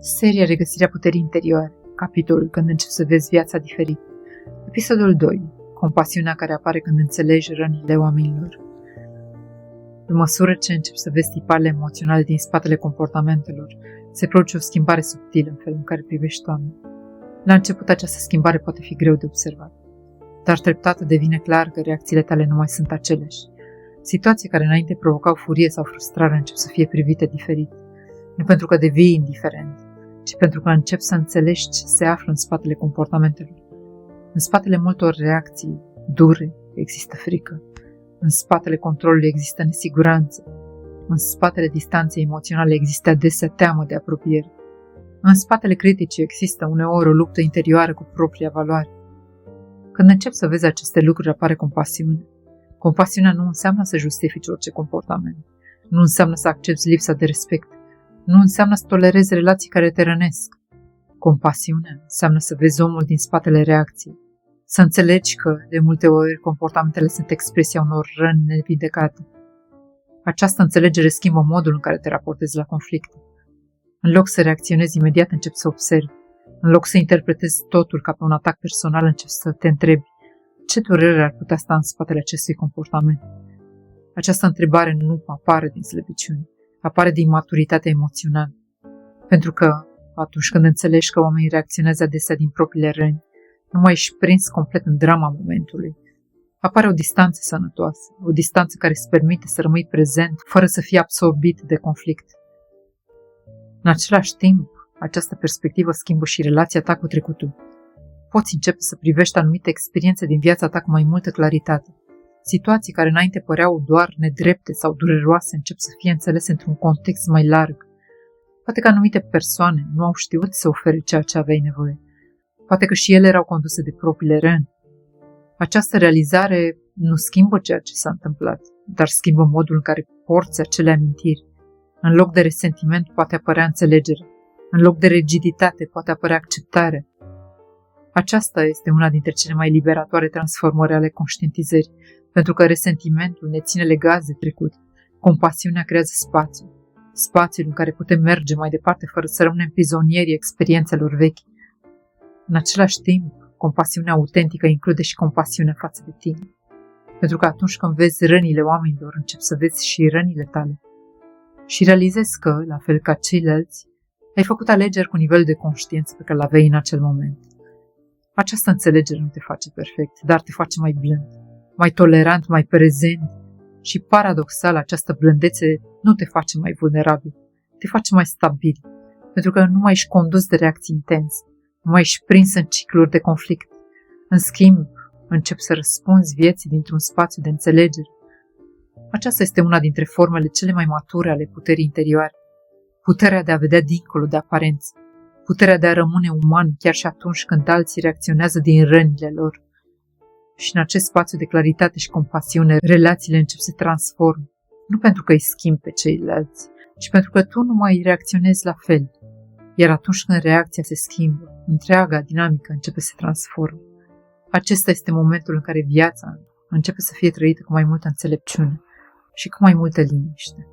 Seria Regăsirea puterii interioare, capitolul Când începi să vezi viața diferit. Episodul 2. Compasiunea care apare când înțelegi rănile oamenilor. Pe măsură ce începi să vezi tiparele emoționale din spatele comportamentelor, se produce o schimbare subtilă în felul în care privești oamenii. La început această schimbare poate fi greu de observat, dar treptat devine clar că reacțiile tale nu mai sunt aceleași. Situații care înainte provocau furie sau frustrare încep să fie privite diferit, nu pentru că devii indiferent, ci pentru că începi să înțelegi ce se află în spatele comportamentelor. În spatele multor reacții dure există frică. În spatele controlului există nesiguranță. În spatele distanței emoționale există adesea teamă de apropiere. În spatele criticii există uneori o luptă interioară cu propria valoare. Când începi să vezi aceste lucruri, apare compasiune. Compasiunea nu înseamnă să justifici orice comportament. Nu înseamnă să accepti lipsa de respect. Nu înseamnă să tolerezi relații care te rănesc. Compasiunea înseamnă să vezi omul din spatele reacției. Să înțelegi că, de multe ori, comportamentele sunt expresia unor răni nevindecate. Această înțelegere schimbă modul în care te raportezi la conflicte. În loc să reacționezi imediat, începi să observi. În loc să interpretezi totul ca pe un atac personal, începi să te întrebi ce durere ar putea sta în spatele acestui comportament. Această întrebare nu apare din slăbiciune, apare din maturitatea emoțională. Pentru că, atunci când înțelegi că oamenii reacționează adesea din propriile răni, nu mai ești prins complet în drama momentului. Apare o distanță sănătoasă, o distanță care îți permite să rămâi prezent, fără să fii absorbit de conflict. În același timp, această perspectivă schimbă și relația ta cu trecutul. Poți începe să privești anumite experiențe din viața ta cu mai multă claritate. Situații care înainte păreau doar nedrepte sau dureroase încep să fie înțelese într-un context mai larg. Poate că anumite persoane nu au știut să ofere ceea ce aveai nevoie. Poate că și ele erau conduse de propriile răni. Această realizare nu schimbă ceea ce s-a întâmplat, dar schimbă modul în care porți acele amintiri. În loc de resentiment poate apărea înțelegere. În loc de rigiditate poate apărea acceptare. Aceasta este una dintre cele mai liberatoare transformări ale conștientizării, pentru că resentimentul ne ține legați de trecut. Compasiunea creează spațiul în care putem merge mai departe fără să rămânem prizonierii experiențelor vechi. În același timp, compasiunea autentică include și compasiunea față de tine. Pentru că atunci când vezi rănile oamenilor, începi să vezi și rănile tale. Și realizezi că, la fel ca ceilalți, ai făcut alegeri cu nivel de conștiință pe care l-aveai în acel moment. Această înțelegere nu te face perfect, dar te face mai blând, mai tolerant, mai prezent și, paradoxal, această blândețe nu te face mai vulnerabil, te face mai stabil, pentru că nu mai ești condus de reacții intense, nu mai ești prins în cicluri de conflict. În schimb, începi să răspunzi vieții dintr-un spațiu de înțelegere. Aceasta este una dintre formele cele mai mature ale puterii interioare. Puterea de a vedea dincolo de aparență. Puterea de a rămâne uman chiar și atunci când alții reacționează din rănile lor. Și în acest spațiu de claritate și compasiune, relațiile încep să se transforme. Nu pentru că îi schimbi pe ceilalți, ci pentru că tu nu mai reacționezi la fel. Iar atunci când reacția se schimbă, întreaga dinamică începe să se transforme. Acesta este momentul în care viața începe să fie trăită cu mai multă înțelepciune și cu mai multă liniște.